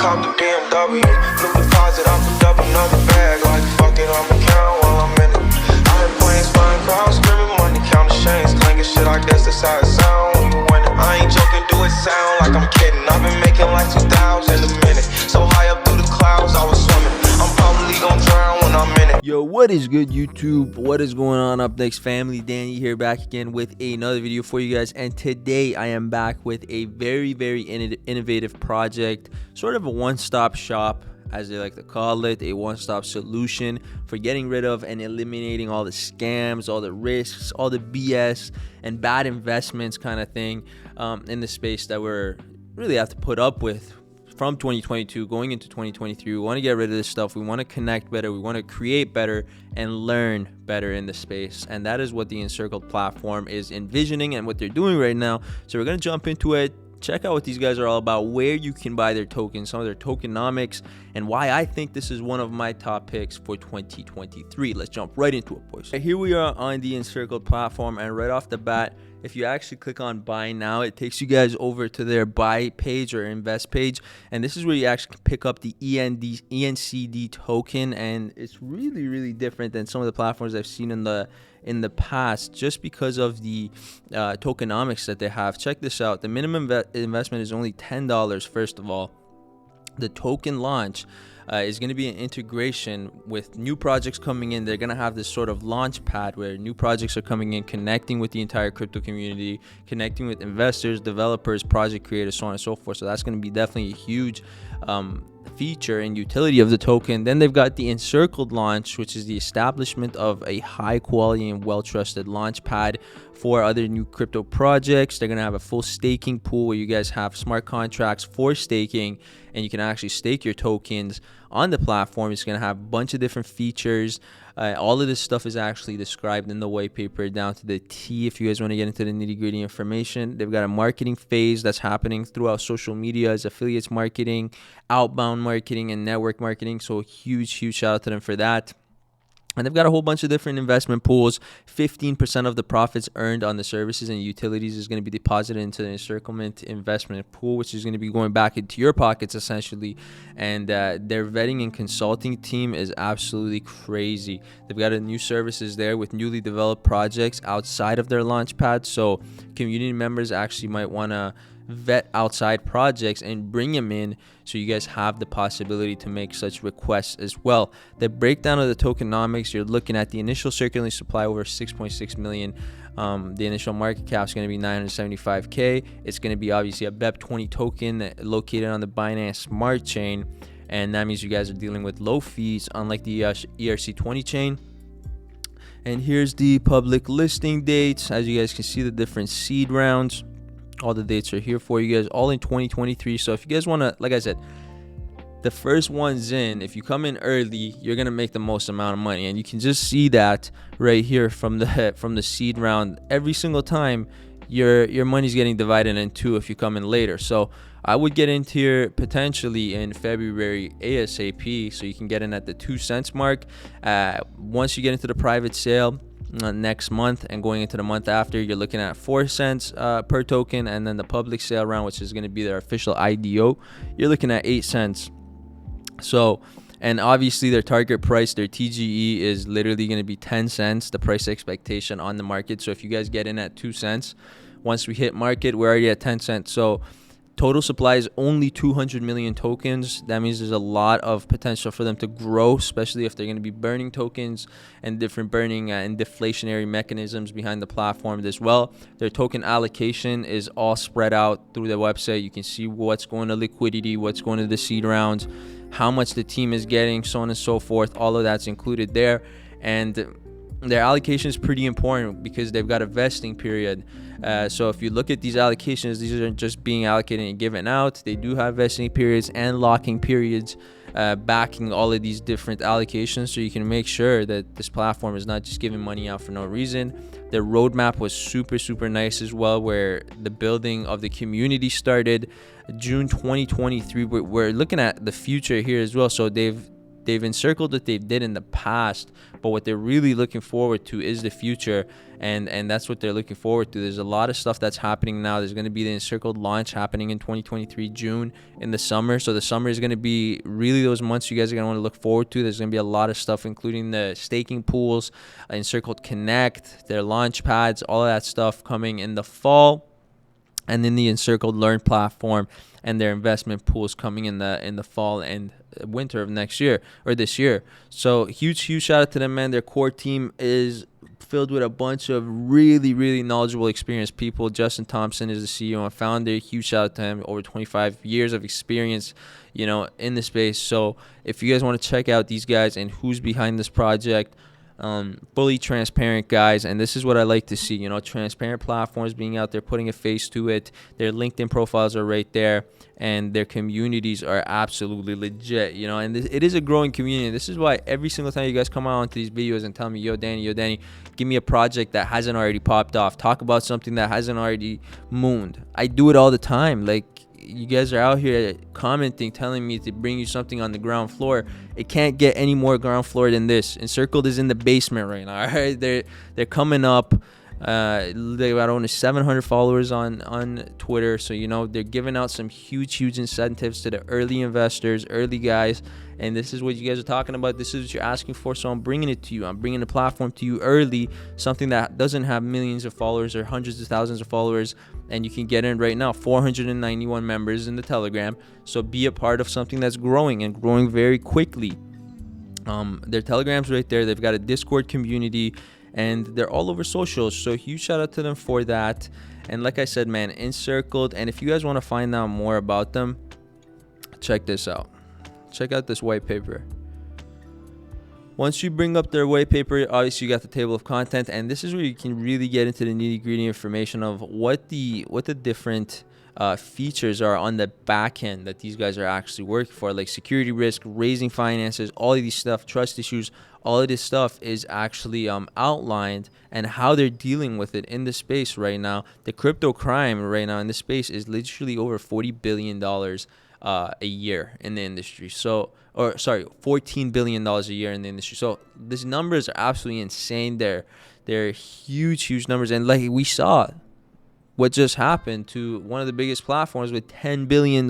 cop the BMW. New deposit, I put up another bag. Like fuck it, I'ma count while I'm in it. I heard planes flying, crowds screaming, money counting chains, clanking shit. I guess that's how it sound when you win it. I ain't joking, do it sound like I'm kidding. I've been making like 2,000 a minute. So high up through the clouds, I was swimming. I'm probably gonna drown when I'm in it. Yo, what is good, YouTube? What is going on? Up next, family, Danny here, back again with another video for you guys. And today I am back with a very innovative project, sort of a one-stop shop, as they like to call it, a one-stop solution for getting rid of and eliminating all the scams, all the risks, all the BS and bad investments kind of thing in the space that we're really have to put up with from 2022 going into 2023. We want to get rid of this stuff. We want to connect better. We want to create better and learn better in the space. And that is what the Encircled platform is envisioning and what they're doing right now. So we're going to jump into it. Check out what these guys are all about, where you can buy their tokens, some of their tokenomics, and why I think this is one of my top picks for 2023. Let's jump right into it, boys. Here we are on the Encircled platform, and right off the bat, if you actually click on buy now, it takes you guys over to their buy page or invest page, and this is where you actually pick up the ENCD token, and it's really different than some of the platforms I've seen in the past, just because of the tokenomics that they have. Check this out. The minimum investment is only $10. First of all, the token launch is going to be an integration with new projects coming in. They're going to have this sort of launch pad where new projects are coming in, connecting with the entire crypto community, connecting with investors, developers, project creators, so on and so forth. So that's going to be definitely a huge feature and utility of the token. Then they've got the Encircled launch, which is the establishment of a high quality and well trusted launch pad for other new crypto projects. They're going to have a full staking pool where you guys have smart contracts for staking, and you can actually stake your tokens on the platform. It's going to have a bunch of different features. All of this stuff is actually described in the white paper down to the T if you guys want to get into the nitty-gritty information. They've got a marketing phase that's happening throughout social media as affiliates marketing, outbound marketing, and network marketing. So huge shout out to them for that. And they've got a whole bunch of different investment pools. 15% of the profits earned on the services and utilities is going to be deposited into the encirclement investment pool, which is going to be going back into your pockets essentially. And their vetting and consulting team is absolutely crazy. They've got a new services there with newly developed projects outside of their launch pad. So community members actually might want to vet outside projects and bring them in, so you guys have the possibility to make such requests as well. The breakdown of the tokenomics, you're looking at the initial circulating supply over 6.6 million. The initial market cap is going to be 975k. It's going to be obviously a BEP20 token located on the Binance Smart Chain, and that means you guys are dealing with low fees, unlike the ERC20 chain. And here's the public listing dates. As you guys can see, the different seed rounds, all the dates are here for you guys, all in 2023. So if you guys want to, like I said, the first one's in, if you come in early, you're gonna make the most amount of money, and you can just see that right here from the seed round. Every single time your money's getting divided in two if you come in later. So I would get into here potentially in February ASAP, so you can get in at the 2 cents mark. Once you get into the private sale next month and going into the month after, you're looking at 4 cents per token, and then the public sale round, which is going to be their official IDO, you're looking at 8 cents. So, and obviously their target price, their TGE, is literally going to be 10 cents, the price expectation on the market. So if you guys get in at 2 cents, once we hit market, we're already at 10 cents. So total supply is only 200 million tokens. That means there's a lot of potential for them to grow, especially if they're going to be burning tokens and different burning and deflationary mechanisms behind the platform as well. Their token allocation is all spread out through the website. You can see what's going to liquidity, what's going to the seed rounds, how much the team is getting, so on and so forth. All of that's included there. And their allocation is pretty important because they've got a vesting period. So if you look at these allocations, these aren't just being allocated and given out. They do have vesting periods and locking periods backing all of these different allocations, so you can make sure that this platform is not just giving money out for no reason. Their roadmap was super nice as well, where the building of the community started June 2023. We're looking at the future here as well. So they've they've encircled what they did in the past, but what they're really looking forward to is the future, and that's what they're looking forward to. There's a lot of stuff that's happening now. There's going to be the Encircled launch happening in 2023 June in the summer. So the summer is going to be really those months you guys are going to want to look forward to. There's going to be a lot of stuff, including the staking pools, Encircled Connect, their launch pads, all of that stuff coming in the fall, and then the Encircled Learn platform and their investment pools coming in the fall and winter of next year or this year. So huge shout out to them, man. Their core team is filled with a bunch of really knowledgeable, experienced people. Justin Thompson is the CEO and founder. Huge shout out to him. Over 25 years of experience, in the space. So if you guys want to check out these guys and who's behind this project, fully transparent guys, and this is what I like to see, transparent platforms being out there, putting a face to it. Their LinkedIn profiles are right there, and their communities are absolutely legit, and it is a growing community. This is why every single time you guys come out onto these videos and tell me, yo Danny, give me a project that hasn't already popped off, talk about something that hasn't already mooned. I do it all the time. Like, you guys are out here commenting, telling me to bring you something on the ground floor. It can't get any more ground floor than this. Encircled is in the basement right now. All right, they're coming up. They got only 700 followers on Twitter, so they're giving out some huge incentives to the early investors, early guys, and this is what you guys are talking about. This is what you're asking for, so I'm bringing it to you. I'm bringing the platform to you early, something that doesn't have millions of followers or hundreds of thousands of followers, and you can get in right now. 491 members in the Telegram, so be a part of something that's growing and growing very quickly. Their Telegram's right there. They've got a Discord community, and they're all over socials, so huge shout out to them for that. And like I said, man, Encircled, and if you guys want to find out more about them, check this out. Check out this white paper. Once you bring up their white paper, obviously you got the table of content, and this is where you can really get into the nitty-gritty information of what the different features are on the back end that these guys are actually working for, like security risk, raising finances, all of these stuff, trust issues. All of this stuff is actually outlined, and how they're dealing with it in the space right now. The crypto crime right now in the space is literally over $40 billion a year in the industry. $14 billion a year in the industry. So these numbers are absolutely insane. They're huge numbers, and like we saw what just happened to one of the biggest platforms with $10 billion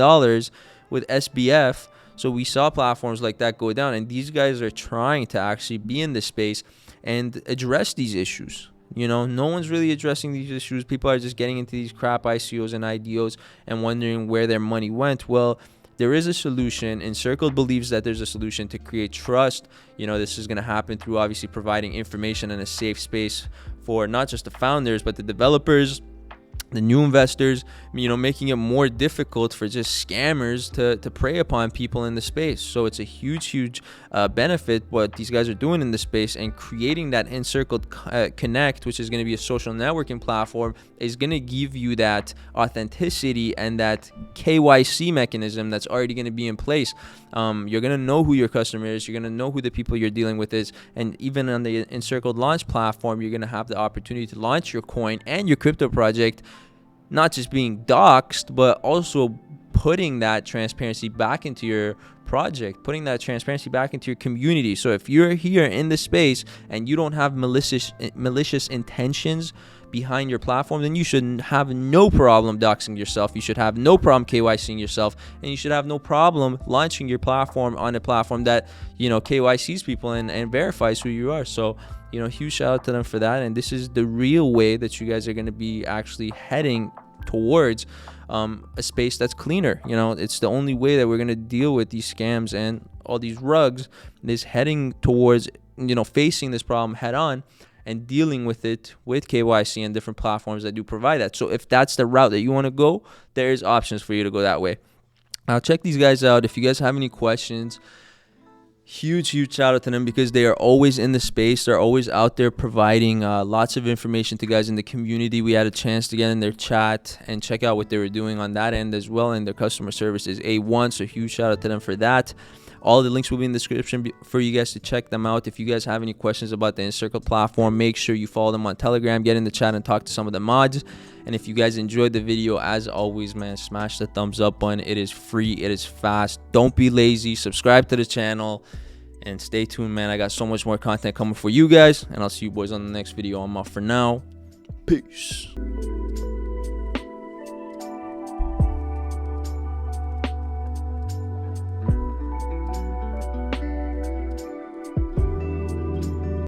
with SBF. So we saw platforms like that go down, and these guys are trying to actually be in this space and address these issues. No one's really addressing these issues. People are just getting into these crap ICOs and IDOs and wondering where their money went. Well, there is a solution. Encircled believes that there's a solution to create trust. This is going to happen through obviously providing information and a safe space for not just the founders, but the developers, the new investors, making it more difficult for just scammers to prey upon people in the space. So it's a huge benefit what these guys are doing in the space, and creating that Encircled Connect, which is going to be a social networking platform, is going to give you that authenticity and that KYC mechanism that's already going to be in place. You're going to know who your customer is. You're going to know who the people you're dealing with is. And even on the Encircled launch platform, you're going to have the opportunity to launch your coin and your crypto project, not just being doxxed, but also putting that transparency back into your project, putting that transparency back into your community. So if you're here in the space and you don't have malicious intentions behind your platform, then you should have no problem doxing yourself. You should have no problem KYCing yourself, and you should have no problem launching your platform on a platform that KYCs people and verifies who you are. So huge shout out to them for that. And this is the real way that you guys are going to be actually heading towards a space that's cleaner. It's the only way that we're going to deal with these scams and all these rugs, is heading towards facing this problem head on and dealing with it with KYC and different platforms that do provide that. So if that's the route that you want to go, there's options for you to go that way. Now check these guys out. If you guys have any questions, huge shout out to them, because they are always in the space. They're always out there providing lots of information to guys in the community. We had a chance to get in their chat and check out what they were doing on that end as well, and their customer service is A1, so huge shout out to them for that. All the links will be in the description for you guys to check them out. If you guys have any questions about the Encircled platform, make sure you follow them on Telegram, get in the chat and talk to some of the mods. And if you guys enjoyed the video, as always, man, smash the thumbs up button. It is free, it is fast. Don't be lazy. Subscribe to the channel. and stay tuned, man. I got so much more content coming for you guys, and I'll see you boys on the next video. I'm off for now. Peace.